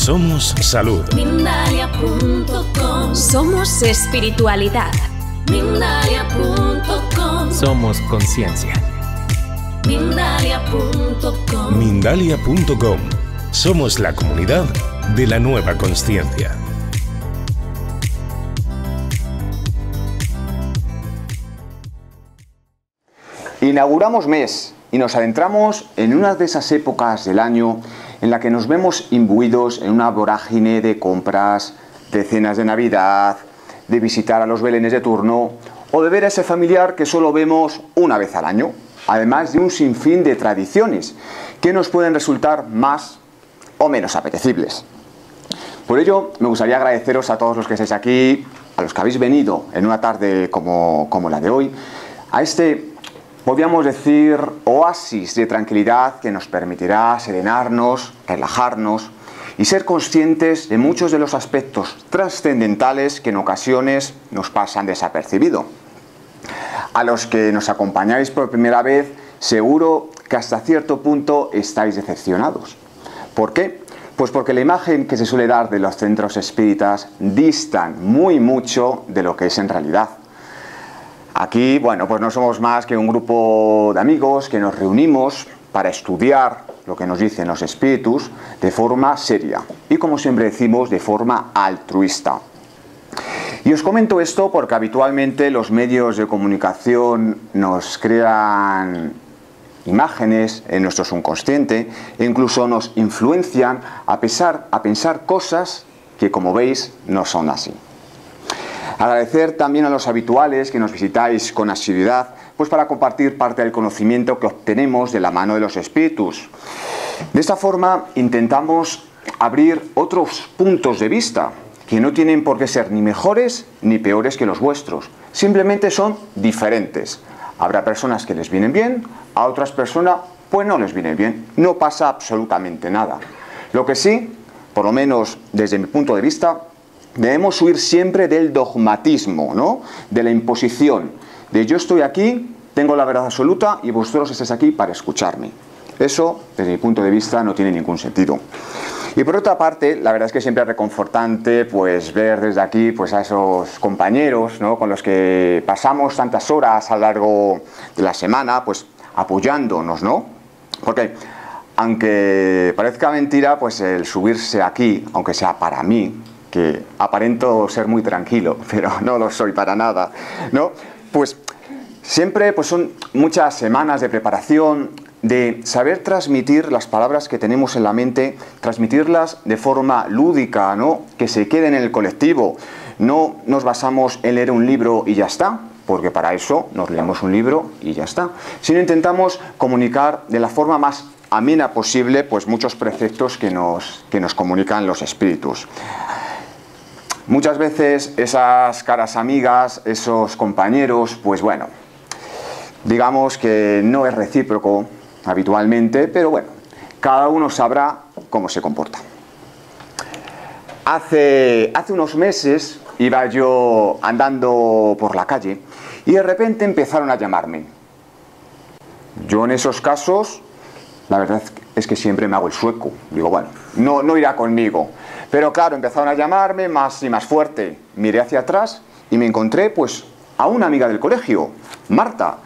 Somos salud. Mindalia.com. Somos espiritualidad. Mindalia.com. Somos conciencia. Mindalia.com. Mindalia.com. Somos la comunidad de la nueva consciencia. Inauguramos mes y nos adentramos en una de esas épocas del año en la que nos vemos imbuidos en una vorágine de compras, de cenas de Navidad, de visitar a los belenes de turno o de ver a ese familiar que solo vemos una vez al año, además de un sinfín de tradiciones que nos pueden resultar más o menos apetecibles. Por ello, me gustaría agradeceros a todos los que estáis aquí, a los que habéis venido en una tarde como la de hoy, a este, podríamos decir, oasis de tranquilidad que nos permitirá serenarnos, relajarnos y ser conscientes de muchos de los aspectos trascendentales que en ocasiones nos pasan desapercibido. A los que nos acompañáis por primera vez, seguro que hasta cierto punto estáis decepcionados. ¿Por qué? Pues porque la imagen que se suele dar de los centros espíritas distan muy mucho de lo que es en realidad. Aquí, bueno, pues no somos más que un grupo de amigos que nos reunimos para estudiar lo que nos dicen los espíritus de forma seria y, como siempre decimos, de forma altruista. Y os comento esto porque habitualmente los medios de comunicación nos crean imágenes en nuestro subconsciente e incluso nos influencian a pensar cosas que, como veis, no son así. Agradecer también a los habituales que nos visitáis con asiduidad, pues para compartir parte del conocimiento que obtenemos de la mano de los espíritus. De esta forma intentamos abrir otros puntos de vista que no tienen por qué ser ni mejores ni peores que los vuestros. Simplemente son diferentes. Habrá personas que les vienen bien, a otras personas pues no les viene bien. No pasa absolutamente nada. Lo que sí, por lo menos desde mi punto de vista, debemos huir siempre del dogmatismo, ¿no? De la imposición, de yo estoy aquí, tengo la verdad absoluta y vosotros estáis aquí para escucharme. Eso, desde mi punto de vista, no tiene ningún sentido. Y por otra parte, la verdad es que siempre es reconfortante pues ver desde aquí pues a esos compañeros, ¿no? Con los que pasamos tantas horas a lo largo de la semana, pues apoyándonos, ¿no? Porque aunque parezca mentira, pues el subirse aquí, aunque sea para mí, que aparento ser muy tranquilo, pero no lo soy para nada, ¿no? Pues siempre pues son muchas semanas de preparación, de saber transmitir las palabras que tenemos en la mente, transmitirlas de forma lúdica, ¿no? Que se queden en el colectivo. No nos basamos en leer un libro y ya está, porque para eso nos leemos un libro y ya está, sino intentamos comunicar de la forma más amena posible pues muchos preceptos que nos comunican los espíritus. Muchas veces esas caras amigas, esos compañeros, pues bueno, digamos que no es recíproco habitualmente, pero bueno, cada uno sabrá cómo se comporta. Hace unos meses iba yo andando por la calle y de repente empezaron a llamarme. Yo en esos casos, la verdad es que siempre me hago el sueco. Digo, bueno, no irá conmigo. Pero claro, empezaron a llamarme más y más fuerte. Miré hacia atrás y me encontré pues a una amiga del colegio, Marta,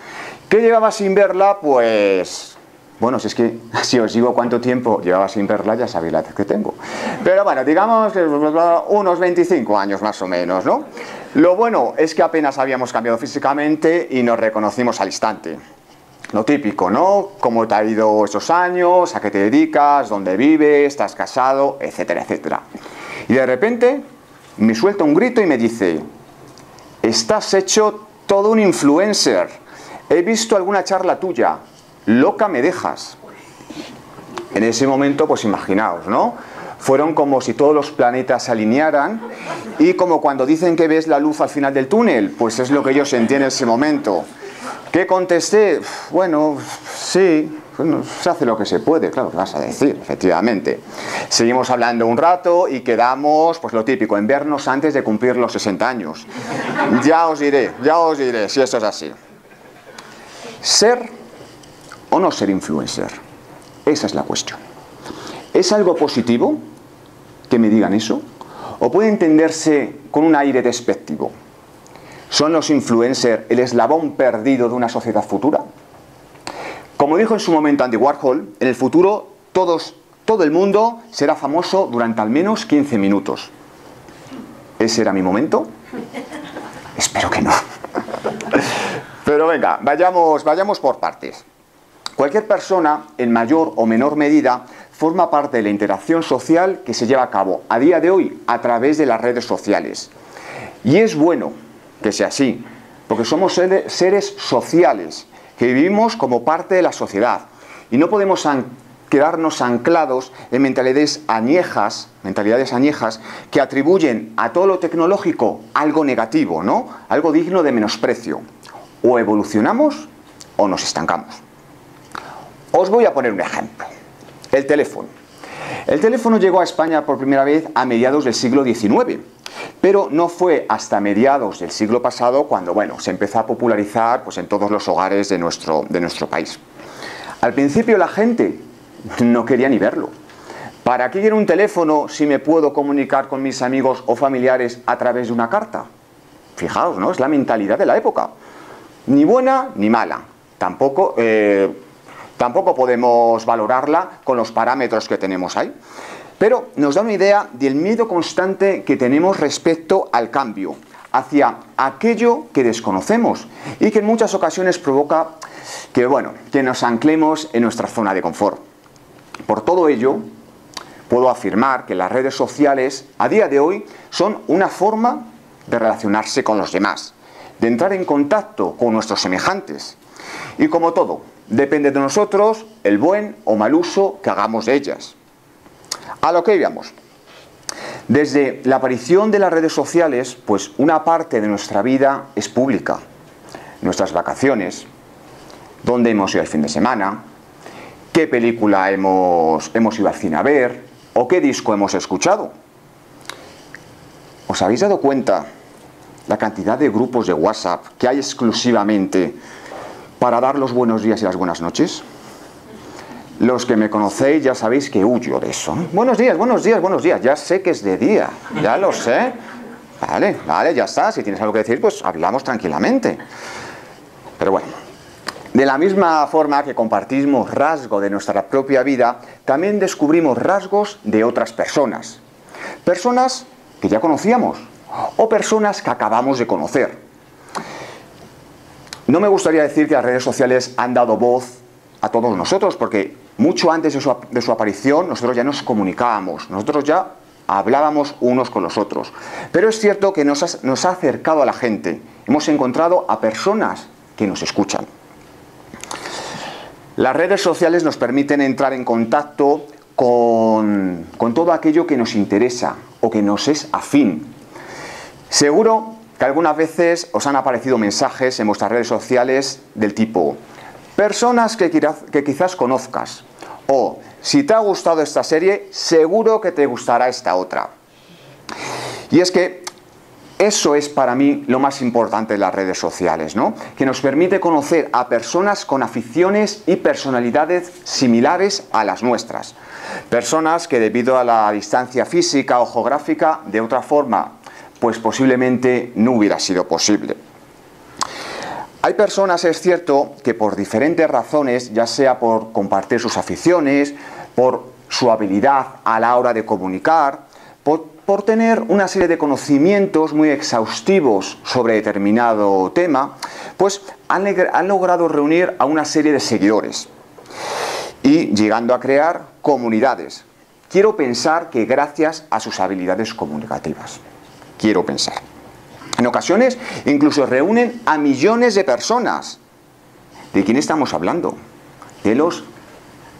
que llevaba sin verla pues... Bueno, si es que si os digo cuánto tiempo llevaba sin verla, ya sabéis la edad que tengo. Pero bueno, digamos que unos 25 años más o menos, ¿no? Lo bueno es que apenas habíamos cambiado físicamente y nos reconocimos al instante. Lo típico, ¿no? ¿Cómo te ha ido estos años? ¿A qué te dedicas? ¿Dónde vives? ¿Estás casado? Etcétera, etcétera. Y de repente me suelta un grito y me dice: estás hecho todo un influencer. He visto alguna charla tuya. Loca me dejas. En ese momento, pues imaginaos, ¿no? Fueron como si todos los planetas se alinearan y como cuando dicen que ves la luz al final del túnel, pues es lo que yo sentí en ese momento. ¿Qué contesté? Bueno, sí, bueno, se hace lo que se puede, claro, ¿qué vas a decir? Efectivamente. Seguimos hablando un rato y quedamos, pues lo típico, en vernos antes de cumplir los 60 años. Ya os diré si esto es así. ¿Ser o no ser influencer? Esa es la cuestión. ¿Es algo positivo que me digan eso? ¿O puede entenderse con un aire despectivo? ¿Son los influencers el eslabón perdido de una sociedad futura? Como dijo en su momento Andy Warhol, en el futuro todo el mundo será famoso durante al menos 15 minutos. ¿Ese era mi momento? Espero que no. Pero venga, vayamos por partes. Cualquier persona, en mayor o menor medida, forma parte de la interacción social que se lleva a cabo a día de hoy a través de las redes sociales. Y es bueno que sea así, porque somos seres sociales, que vivimos como parte de la sociedad. Y no podemos quedarnos anclados en mentalidades añejas que atribuyen a todo lo tecnológico algo negativo, ¿no? Algo digno de menosprecio. O evolucionamos o nos estancamos. Os voy a poner un ejemplo. El teléfono. El teléfono llegó a España por primera vez a mediados del siglo XIX, pero no fue hasta mediados del siglo pasado cuando, bueno, se empezó a popularizar pues, en todos los hogares de nuestro país. Al principio la gente no quería ni verlo. ¿Para qué quiero un teléfono si me puedo comunicar con mis amigos o familiares a través de una carta? Fijaos, ¿no? Es la mentalidad de la época. Ni buena ni mala. Tampoco podemos valorarla con los parámetros que tenemos ahí. Pero nos da una idea del miedo constante que tenemos respecto al cambio, hacia aquello que desconocemos y que en muchas ocasiones provoca que nos anclemos en nuestra zona de confort. Por todo ello, puedo afirmar que las redes sociales a día de hoy son una forma de relacionarse con los demás, de entrar en contacto con nuestros semejantes. Y como todo, depende de nosotros el buen o mal uso que hagamos de ellas. A lo que íbamos. Desde la aparición de las redes sociales, pues una parte de nuestra vida es pública. Nuestras vacaciones, dónde hemos ido el fin de semana, qué película hemos ido al cine a ver, o qué disco hemos escuchado. ¿Os habéis dado cuenta la cantidad de grupos de WhatsApp que hay exclusivamente para dar los buenos días y las buenas noches? Los que me conocéis ya sabéis que huyo de eso. Buenos días, buenos días, buenos días. Ya sé que es de día, ya lo sé. Vale, ya está. Si tienes algo que decir, pues hablamos tranquilamente. Pero bueno, de la misma forma que compartimos rasgos de nuestra propia vida, también descubrimos rasgos de otras personas. Personas que ya conocíamos o personas que acabamos de conocer. No me gustaría decir que las redes sociales han dado voz a todos nosotros, porque mucho antes de su aparición nosotros ya nos comunicábamos, nosotros ya hablábamos unos con los otros. Pero es cierto que nos ha acercado a la gente, hemos encontrado a personas que nos escuchan. Las redes sociales nos permiten entrar en contacto con todo aquello que nos interesa o que nos es afín. Seguro que algunas veces os han aparecido mensajes en vuestras redes sociales del tipo: personas que quizás conozcas, o si te ha gustado esta serie, seguro que te gustará esta otra. Y es que eso es para mí lo más importante de las redes sociales, ¿no? Que nos permite conocer a personas con aficiones y personalidades similares a las nuestras. Personas que debido a la distancia física o geográfica, de otra forma, pues posiblemente no hubiera sido posible. Hay personas, es cierto, que por diferentes razones, ya sea por compartir sus aficiones, por su habilidad a la hora de comunicar, por tener una serie de conocimientos muy exhaustivos sobre determinado tema, pues han logrado reunir a una serie de seguidores y llegando a crear comunidades. Quiero pensar que gracias a sus habilidades comunicativas. Quiero pensar. En ocasiones incluso reúnen a millones de personas. ¿De quién estamos hablando? De los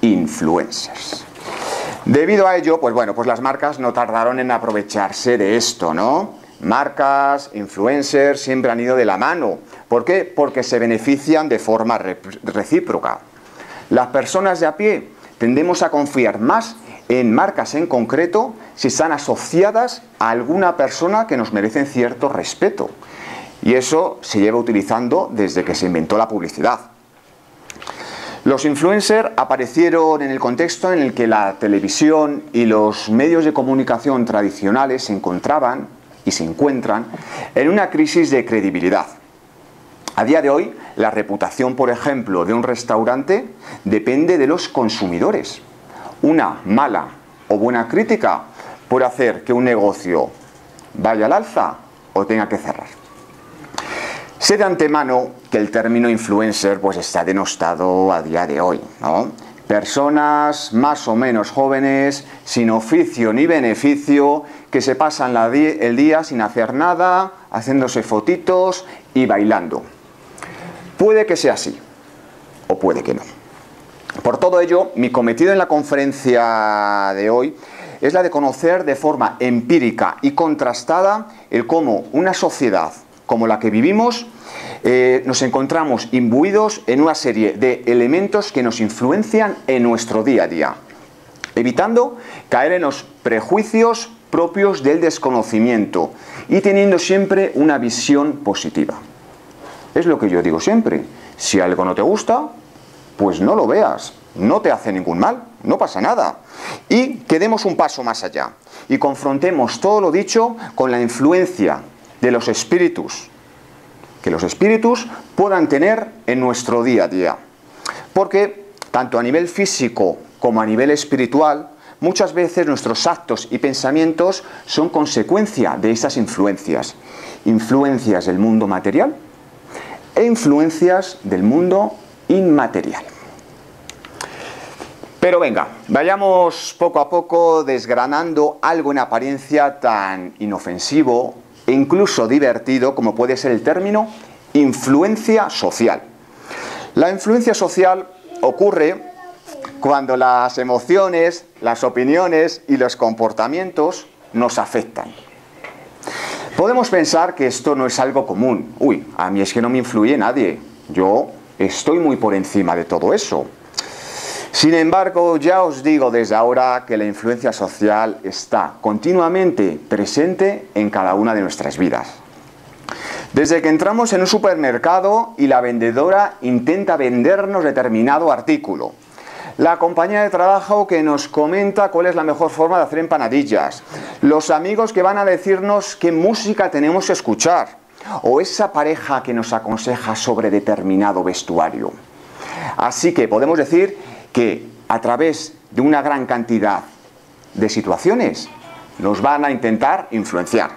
influencers. Debido a ello, pues bueno, pues las marcas no tardaron en aprovecharse de esto, ¿no? Marcas, influencers, siempre han ido de la mano. ¿Por qué? Porque se benefician de forma recíproca. Las personas de a pie tendemos a confiar más en marcas en concreto si están asociadas a alguna persona que nos merecen cierto respeto. Y eso se lleva utilizando desde que se inventó la publicidad. Los influencers aparecieron en el contexto en el que la televisión y los medios de comunicación tradicionales se encontraban y se encuentran en una crisis de credibilidad. A día de hoy, la reputación, por ejemplo, de un restaurante depende de los consumidores. Una mala o buena crítica puede hacer que un negocio vaya al alza o tenga que cerrar. Sé de antemano que el término influencer pues está denostado a día de hoy, ¿no? Personas más o menos jóvenes, sin oficio ni beneficio, que se pasan el día sin hacer nada, haciéndose fotitos y bailando. Puede que sea así, o puede que no. Por todo ello, mi cometido en la conferencia de hoy es la de conocer de forma empírica y contrastada el cómo una sociedad como la que vivimos, nos encontramos imbuidos en una serie de elementos que nos influencian en nuestro día a día, evitando caer en los prejuicios propios del desconocimiento y teniendo siempre una visión positiva. Es lo que yo digo siempre: si algo no te gusta, pues no lo veas, no te hace ningún mal, no pasa nada. Y que demos un paso más allá y confrontemos todo lo dicho con la influencia de los espíritus, que los espíritus puedan tener en nuestro día a día. Porque tanto a nivel físico como a nivel espiritual, muchas veces nuestros actos y pensamientos son consecuencia de esas influencias. Influencias del mundo material e influencias del mundo inmaterial. Pero venga, vayamos poco a poco desgranando algo en apariencia tan inofensivo e incluso divertido como puede ser el término influencia social. La influencia social ocurre cuando las emociones, las opiniones y los comportamientos nos afectan. Podemos pensar que esto no es algo común. Uy, a mí es que no me influye nadie. Yo estoy muy por encima de todo eso. Sin embargo, ya os digo desde ahora que la influencia social está continuamente presente en cada una de nuestras vidas. Desde que entramos en un supermercado y la vendedora intenta vendernos determinado artículo, la compañía de trabajo que nos comenta cuál es la mejor forma de hacer empanadillas, los amigos que van a decirnos qué música tenemos que escuchar, o esa pareja que nos aconseja sobre determinado vestuario. Así que podemos decir que a través de una gran cantidad de situaciones nos van a intentar influenciar.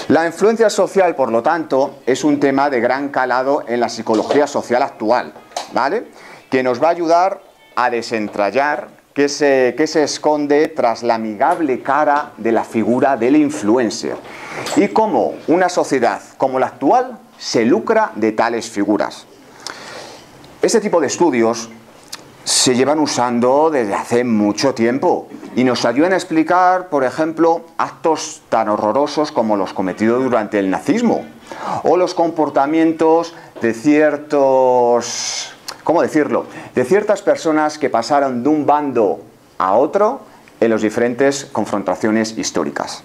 La influencia social, por lo tanto, es un tema de gran calado en la psicología social actual, ¿vale? Que nos va a ayudar a desentrañar qué se esconde tras la amigable cara de la figura del influencer y cómo una sociedad como la actual se lucra de tales figuras. Este tipo de estudios se llevan usando desde hace mucho tiempo y nos ayudan a explicar, por ejemplo, actos tan horrorosos como los cometidos durante el nazismo o los comportamientos de ciertos, ¿cómo decirlo?, de ciertas personas que pasaron de un bando a otro en las diferentes confrontaciones históricas.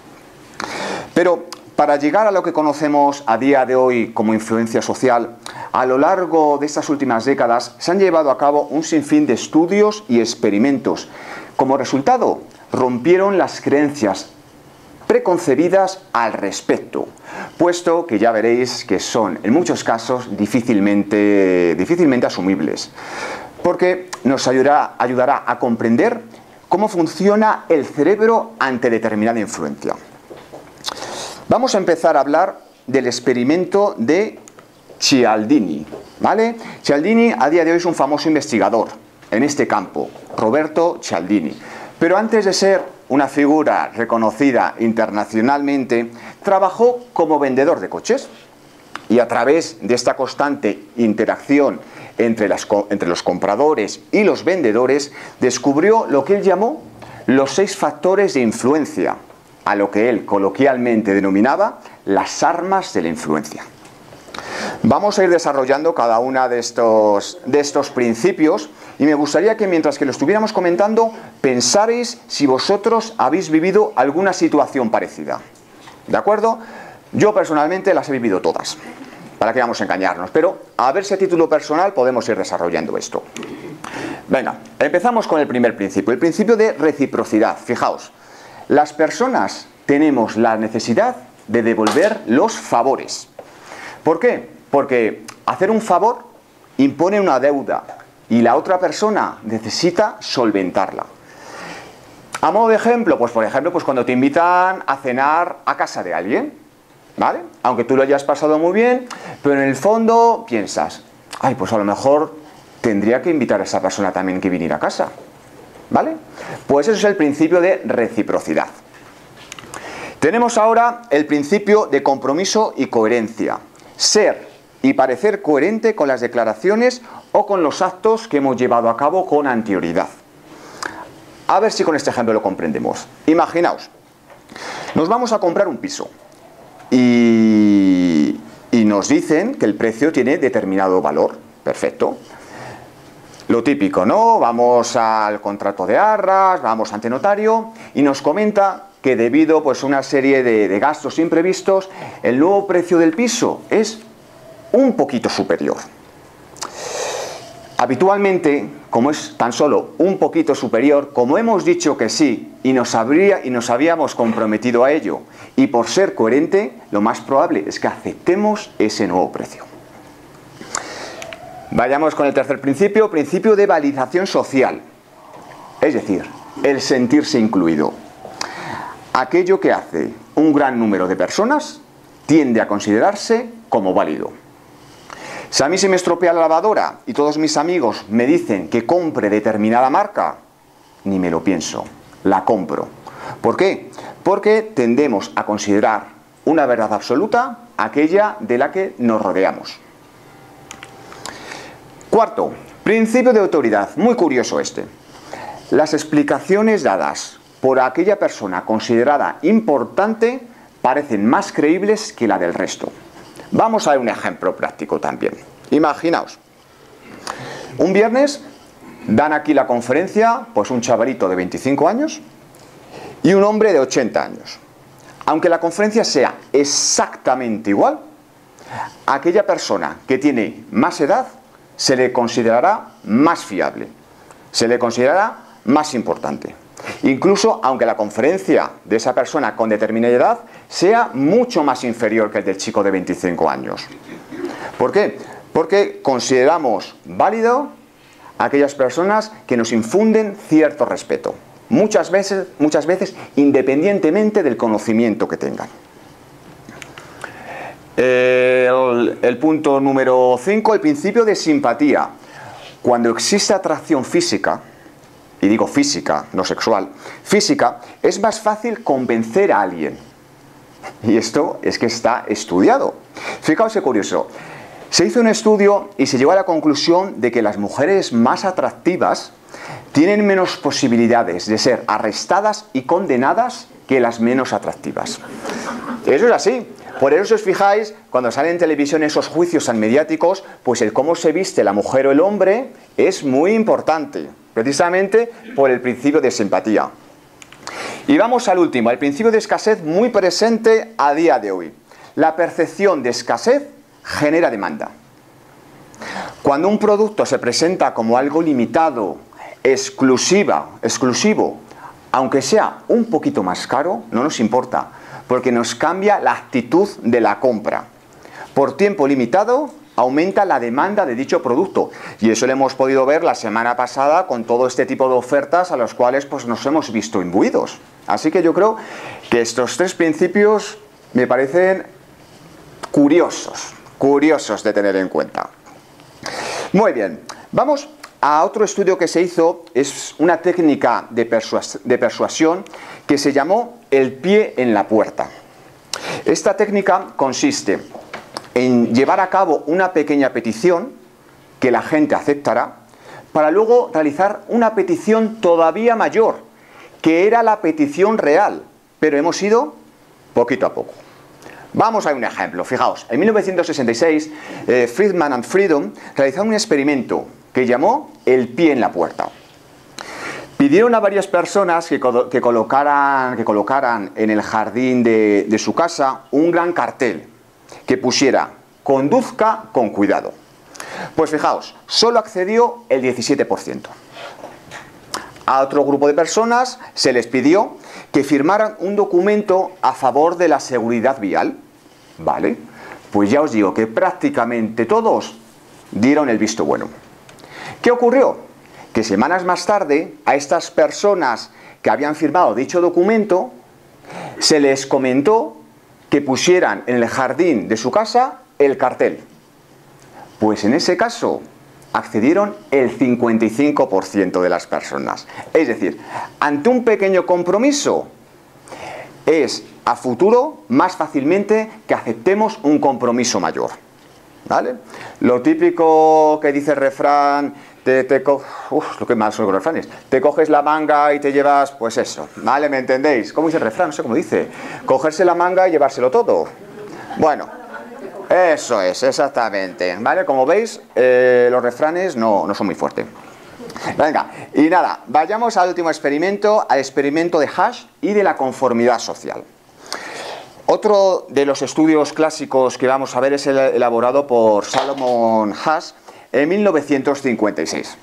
Pero para llegar a lo que conocemos a día de hoy como influencia social, a lo largo de estas últimas décadas se han llevado a cabo un sinfín de estudios y experimentos. Como resultado, rompieron las creencias preconcebidas al respecto, puesto que ya veréis que son, en muchos casos, difícilmente asumibles, porque nos ayudará a comprender cómo funciona el cerebro ante determinada influencia. Vamos a empezar a hablar del experimento de Cialdini, ¿vale? Cialdini a día de hoy es un famoso investigador en este campo, Roberto Cialdini. Pero antes de ser una figura reconocida internacionalmente, trabajó como vendedor de coches. Y a través de esta constante interacción entre los compradores y los vendedores, descubrió lo que él llamó los 6 factores de influencia, a lo que él coloquialmente denominaba las armas de la influencia. Vamos a ir desarrollando cada uno de estos principios y me gustaría que mientras que lo estuviéramos comentando pensarais si vosotros habéis vivido alguna situación parecida. ¿De acuerdo? Yo personalmente las he vivido todas. ¿Para qué vamos a engañarnos? Pero a ver si a título personal podemos ir desarrollando esto. Venga, empezamos con el primer principio, el principio de reciprocidad. Fijaos, las personas tenemos la necesidad de devolver los favores. ¿Por qué? Porque hacer un favor impone una deuda y la otra persona necesita solventarla. A modo de ejemplo, pues por ejemplo, pues cuando te invitan a cenar a casa de alguien, ¿vale? Aunque tú lo hayas pasado muy bien, pero en el fondo piensas, ay, pues a lo mejor tendría que invitar a esa persona también que viniera a casa, ¿vale? Pues eso es el principio de reciprocidad. Tenemos ahora el principio de compromiso y coherencia. Ser y parecer coherente con las declaraciones o con los actos que hemos llevado a cabo con anterioridad. A ver si con este ejemplo lo comprendemos. Imaginaos, nos vamos a comprar un piso y nos dicen que el precio tiene determinado valor. Perfecto. Lo típico, ¿no? Vamos al contrato de arras, vamos ante notario y nos comenta que debido pues, a una serie de gastos imprevistos, el nuevo precio del piso es un poquito superior. Habitualmente, como es tan solo un poquito superior, como hemos dicho que sí y nos habíamos comprometido a ello, y por ser coherente, lo más probable es que aceptemos ese nuevo precio. Vayamos con el tercer principio, principio de validación social, es decir, el sentirse incluido. Aquello que hace un gran número de personas tiende a considerarse como válido. Si a mí se me estropea la lavadora y todos mis amigos me dicen que compre determinada marca, ni me lo pienso, la compro. ¿Por qué? Porque tendemos a considerar una verdad absoluta aquella de la que nos rodeamos. Cuarto, principio de autoridad, muy curioso este. Las explicaciones dadas por aquella persona considerada importante parecen más creíbles que la del resto. Vamos a ver un ejemplo práctico también. Imaginaos, un viernes dan aquí la conferencia, pues un chavalito de 25 años y un hombre de 80 años. Aunque la conferencia sea exactamente igual, aquella persona que tiene más edad se le considerará más fiable, se le considerará más importante. Incluso aunque la conferencia de esa persona con determinada edad sea mucho más inferior que el del chico de 25 años. ¿Por qué? Porque consideramos válido a aquellas personas que nos infunden cierto respeto. Muchas veces independientemente del conocimiento que tengan. El punto número 5, el principio de simpatía. Cuando existe atracción física, y digo física, no sexual, física, es más fácil convencer a alguien. Y esto es que está estudiado. Fijaos qué curioso. Se hizo un estudio y se llegó a la conclusión de que las mujeres más atractivas tienen menos posibilidades de ser arrestadas y condenadas que las menos atractivas. Eso es así. Por eso, si os fijáis, cuando salen en televisión esos juicios tan mediáticos, pues el cómo se viste la mujer o el hombre es muy importante, precisamente por el principio de simpatía. Y vamos al último, el principio de escasez muy presente a día de hoy. La percepción de escasez genera demanda. Cuando un producto se presenta como algo limitado, exclusivo, aunque sea un poquito más caro, no nos importa, porque nos cambia la actitud de la compra. Por tiempo limitado, aumenta la demanda de dicho producto. Y eso lo hemos podido ver la semana pasada con todo este tipo de ofertas a los cuales pues, nos hemos visto imbuidos. Así que yo creo que estos tres principios me parecen curiosos de tener en cuenta. Muy bien, vamos a otro estudio que se hizo, es una técnica de persuasión que se llamó el pie en la puerta. Esta técnica consiste en llevar a cabo una pequeña petición que la gente aceptará para luego realizar una petición todavía mayor, que era la petición real, pero hemos ido poquito a poco. Vamos a un ejemplo, fijaos, en 1966 Friedman and Freedom realizaron un experimento que llamó el pie en la puerta. Pidieron a varias personas que colocaran en el jardín de su casa un gran cartel que pusiera conduzca con cuidado. Pues fijaos, solo accedió el 17%. A otro grupo de personas se les pidió que firmaran un documento a favor de la seguridad vial. ¿Vale? Pues ya os digo que prácticamente todos dieron el visto bueno. ¿Qué ocurrió? Que semanas más tarde a estas personas que habían firmado dicho documento se les comentó que pusieran en el jardín de su casa el cartel. Pues en ese caso accedieron el 55% de las personas. Es decir, ante un pequeño compromiso es a futuro más fácilmente que aceptemos un compromiso mayor. ¿Vale? Lo típico que dice el refrán, lo que más son los refranes, te coges la manga y te llevas, pues eso, ¿vale? ¿Me entendéis? ¿Cómo dice el refrán? No sé cómo dice. Cogerse la manga y llevárselo todo. Bueno, eso es, exactamente. ¿Vale? Como veis, los refranes no son muy fuertes. Venga, y nada, vayamos al último experimento, al experimento de Hash y de la conformidad social. Otro de los estudios clásicos que vamos a ver es el elaborado por Salomon Hash en 1956.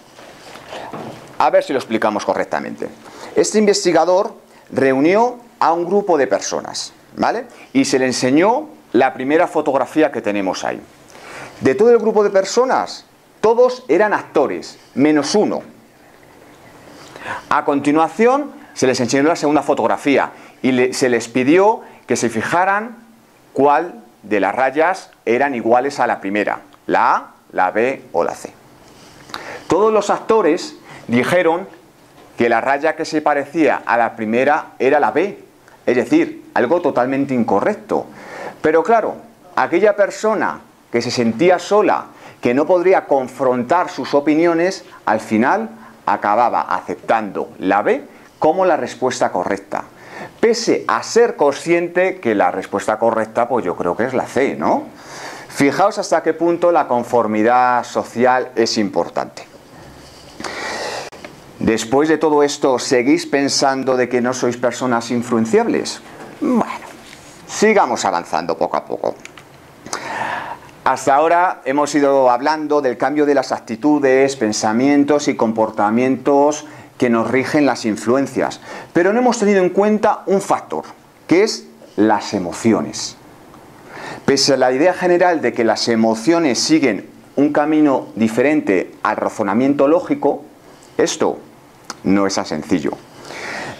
A ver si lo explicamos correctamente. Este investigador reunió a un grupo de personas, ¿vale? Y se le enseñó la primera fotografía que tenemos ahí. De todo el grupo de personas, todos eran actores, menos uno. A continuación, se les enseñó la segunda fotografía y se les pidió que se fijaran cuál de las rayas eran iguales a la primera, la A, la B o la C. Todos los actores dijeron que la raya que se parecía a la primera era la B, es decir, algo totalmente incorrecto. Pero claro, aquella persona que se sentía sola, que no podría confrontar sus opiniones, al final acababa aceptando la B como la respuesta correcta. Pese a ser consciente que la respuesta correcta, pues yo creo que es la C, ¿no? Fijaos hasta qué punto la conformidad social es importante. Después de todo esto, ¿seguís pensando de que no sois personas influenciables? Bueno, sigamos avanzando poco a poco. Hasta ahora hemos ido hablando del cambio de las actitudes, pensamientos y comportamientos que nos rigen las influencias, pero no hemos tenido en cuenta un factor, que es las emociones. Pese a la idea general de que las emociones siguen un camino diferente al razonamiento lógico, esto no es tan sencillo.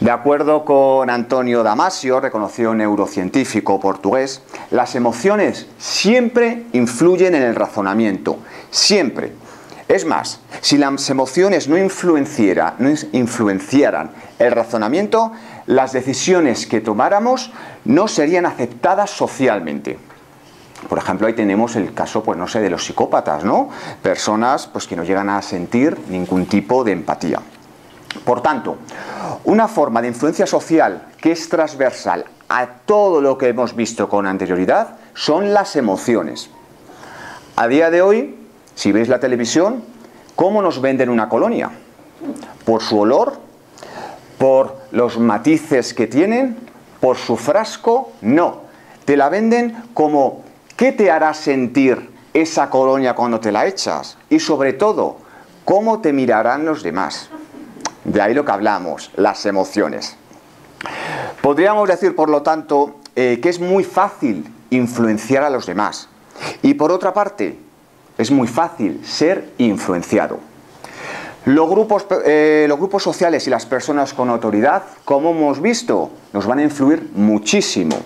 De acuerdo con Antonio Damasio, reconocido neurocientífico portugués, las emociones siempre influyen en el razonamiento, siempre. Es más, si las emociones no influenciaran el razonamiento, las decisiones que tomáramos no serían aceptadas socialmente. Por ejemplo, ahí tenemos el caso, pues no sé, de los psicópatas, ¿no? Personas pues, que no llegan a sentir ningún tipo de empatía. Por tanto, una forma de influencia social que es transversal a todo lo que hemos visto con anterioridad son las emociones. A día de hoy, si veis la televisión, ¿cómo nos venden una colonia? ¿Por su olor? ¿Por los matices que tienen? ¿Por su frasco? No. Te la venden como ¿qué te hará sentir esa colonia cuando te la echas? Y sobre todo, ¿cómo te mirarán los demás? De ahí lo que hablamos, las emociones. Podríamos decir, por lo tanto, que es muy fácil influenciar a los demás. Y por otra parte, es muy fácil ser influenciado. Los grupos sociales y las personas con autoridad, como hemos visto, nos van a influir muchísimo.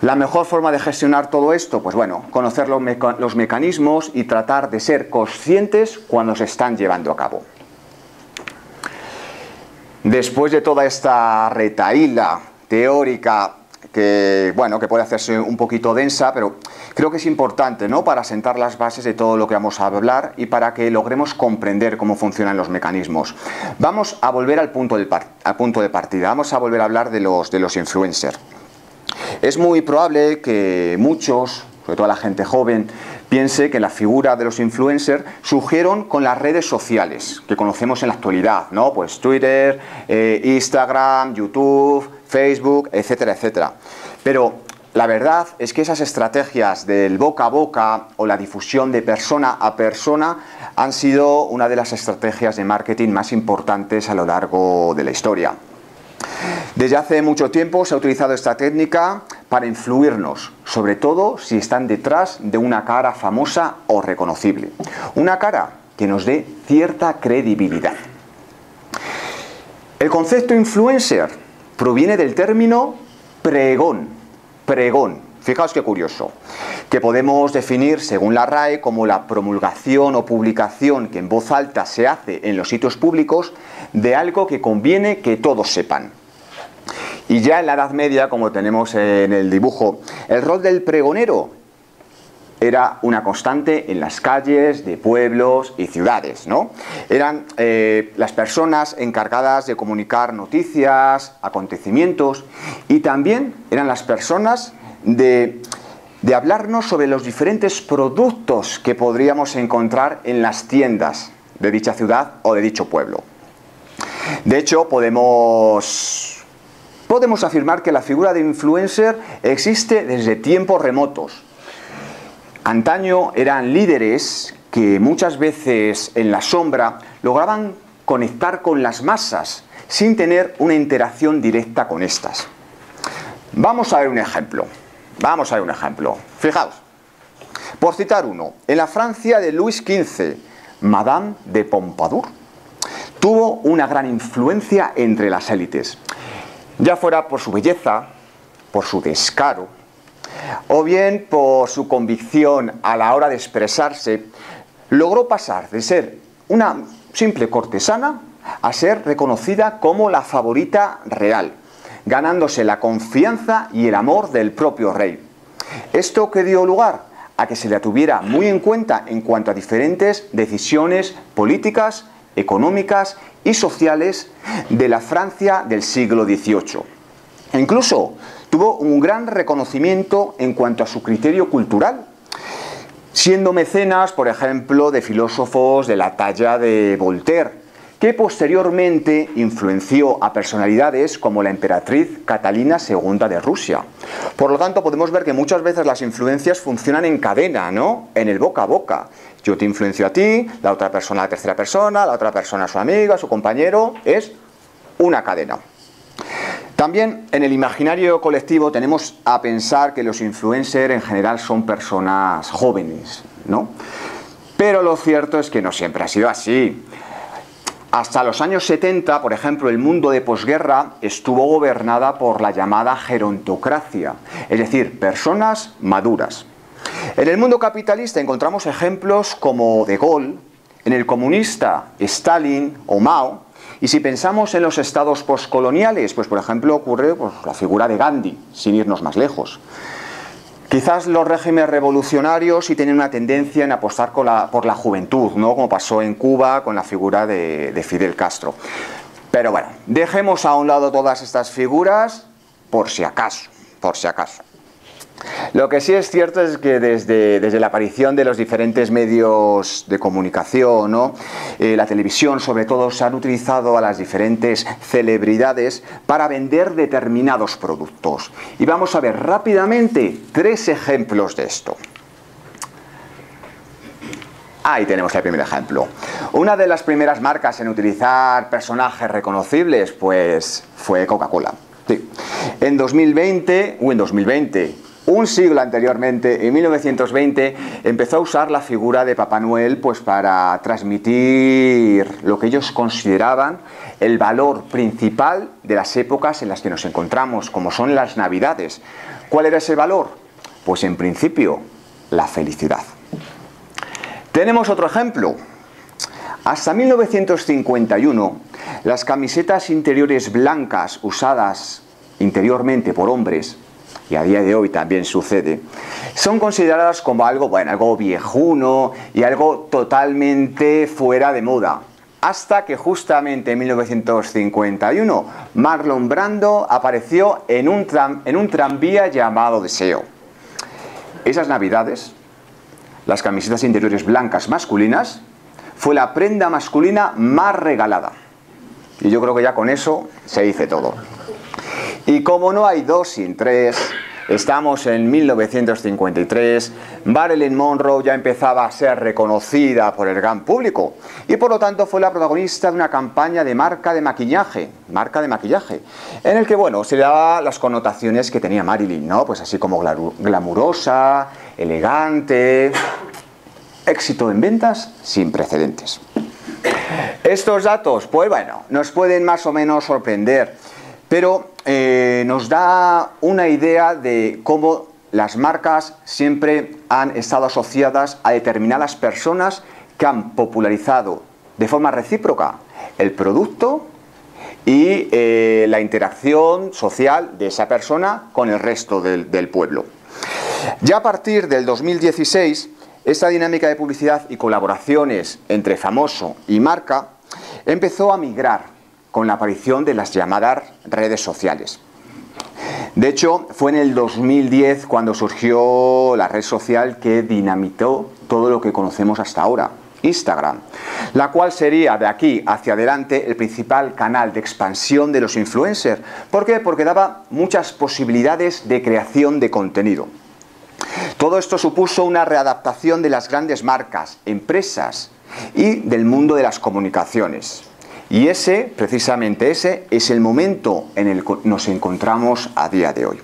La mejor forma de gestionar todo esto, pues bueno, conocer los mecanismos y tratar de ser conscientes cuando se están llevando a cabo. Después de toda esta retahíla teórica que, bueno, que puede hacerse un poquito densa, pero creo que es importante, ¿no?, para sentar las bases de todo lo que vamos a hablar y para que logremos comprender cómo funcionan los mecanismos. Vamos a volver al punto de partida, vamos a volver a hablar de los influencers. Es muy probable que muchos, sobre todo la gente joven, piense que la figura de los influencers surgieron con las redes sociales que conocemos en la actualidad, ¿no? Pues Twitter, Instagram, YouTube, Facebook, etcétera, etcétera. Pero la verdad es que esas estrategias del boca a boca o la difusión de persona a persona han sido una de las estrategias de marketing más importantes a lo largo de la historia. Desde hace mucho tiempo se ha utilizado esta técnica para influirnos, sobre todo si están detrás de una cara famosa o reconocible. Una cara que nos dé cierta credibilidad. El concepto influencer proviene del término pregón. Pregón. Fijaos qué curioso, que podemos definir según la RAE como la promulgación o publicación que en voz alta se hace en los sitios públicos de algo que conviene que todos sepan. Y ya en la Edad Media, como tenemos en el dibujo, el rol del pregonero era una constante en las calles de pueblos y ciudades, ¿no? Eran las personas encargadas de comunicar noticias, acontecimientos, y también eran las personas de hablarnos sobre los diferentes productos que podríamos encontrar en las tiendas de dicha ciudad o de dicho pueblo. De hecho, podemos afirmar que la figura de influencer existe desde tiempos remotos. Antaño eran líderes que muchas veces en la sombra lograban conectar con las masas sin tener una interacción directa con estas. Vamos a ver un ejemplo. Fijaos, por citar uno, en la Francia de Luis XV, Madame de Pompadour tuvo una gran influencia entre las élites, ya fuera por su belleza, por su descaro, o bien por su convicción a la hora de expresarse. Logró pasar de ser una simple cortesana a ser reconocida como la favorita real, ganándose la confianza y el amor del propio rey. Esto que dio lugar a que se la tuviera muy en cuenta en cuanto a diferentes decisiones políticas, económicas y sociales de la Francia del siglo XVIII. E incluso tuvo un gran reconocimiento en cuanto a su criterio cultural, siendo mecenas, por ejemplo, de filósofos de la talla de Voltaire, que posteriormente influenció a personalidades como la emperatriz Catalina II de Rusia. Por lo tanto, podemos ver que muchas veces las influencias funcionan en cadena, ¿no? En el boca a boca. Yo te influencio a ti, la otra persona a la tercera persona, la otra persona a su amiga, a su compañero. Es una cadena. También en el imaginario colectivo tenemos a pensar que los influencers en general son personas jóvenes, ¿no? Pero lo cierto es que no siempre ha sido así. Hasta los años 70, por ejemplo, el mundo de posguerra estuvo gobernada por la llamada gerontocracia, es decir, personas maduras. En el mundo capitalista encontramos ejemplos como De Gaulle, en el comunista Stalin o Mao, y si pensamos en los estados postcoloniales, pues por ejemplo ocurre la figura de Gandhi, sin irnos más lejos. Quizás los regímenes revolucionarios sí tienen una tendencia en apostar por la juventud, ¿no? Como pasó en Cuba con la figura de Fidel Castro. Pero bueno, dejemos a un lado todas estas figuras por si acaso. Lo que sí es cierto es que desde la aparición de los diferentes medios de comunicación, ¿no? La televisión sobre todo, se han utilizado a las diferentes celebridades para vender determinados productos. Y vamos a ver rápidamente 3 ejemplos de esto. Ahí tenemos el primer ejemplo. Una de las primeras marcas en utilizar personajes reconocibles pues fue Coca-Cola. Sí. En 2020, un siglo anteriormente, en 1920, empezó a usar la figura de Papá Noel pues para transmitir lo que ellos consideraban el valor principal de las épocas en las que nos encontramos, como son las Navidades. ¿Cuál era ese valor? Pues en principio, la felicidad. Tenemos otro ejemplo. Hasta 1951, las camisetas interiores blancas usadas interiormente por hombres, y a día de hoy también sucede, son consideradas como algo viejuno y algo totalmente fuera de moda. Hasta que justamente en 1951 Marlon Brando apareció en un tranvía llamado Deseo. Esas Navidades, las camisetas interiores blancas masculinas fue la prenda masculina más regalada. Y yo creo que ya con eso se dice todo. Y como no hay 2 sin 3, Estamos en 1953, Marilyn Monroe ya empezaba a ser reconocida por el gran público y por lo tanto fue la protagonista de una campaña de marca de maquillaje, en el que, bueno, se le daba las connotaciones que tenía Marilyn, ¿no? Pues así como glamurosa, elegante, éxito en ventas sin precedentes. Estos datos, pues bueno, nos pueden más o menos sorprender, pero nos da una idea de cómo las marcas siempre han estado asociadas a determinadas personas que han popularizado de forma recíproca el producto y la interacción social de esa persona con el resto del pueblo. Ya a partir del 2016, esta dinámica de publicidad y colaboraciones entre famoso y marca empezó a migrar con la aparición de las llamadas redes sociales. De hecho, fue en el 2010 cuando surgió la red social que dinamitó todo lo que conocemos hasta ahora, Instagram, la cual sería de aquí hacia adelante el principal canal de expansión de los influencers. ¿Por qué? Porque daba muchas posibilidades de creación de contenido. Todo esto supuso una readaptación de las grandes marcas, empresas y del mundo de las comunicaciones. Y precisamente ese, es el momento en el que nos encontramos a día de hoy.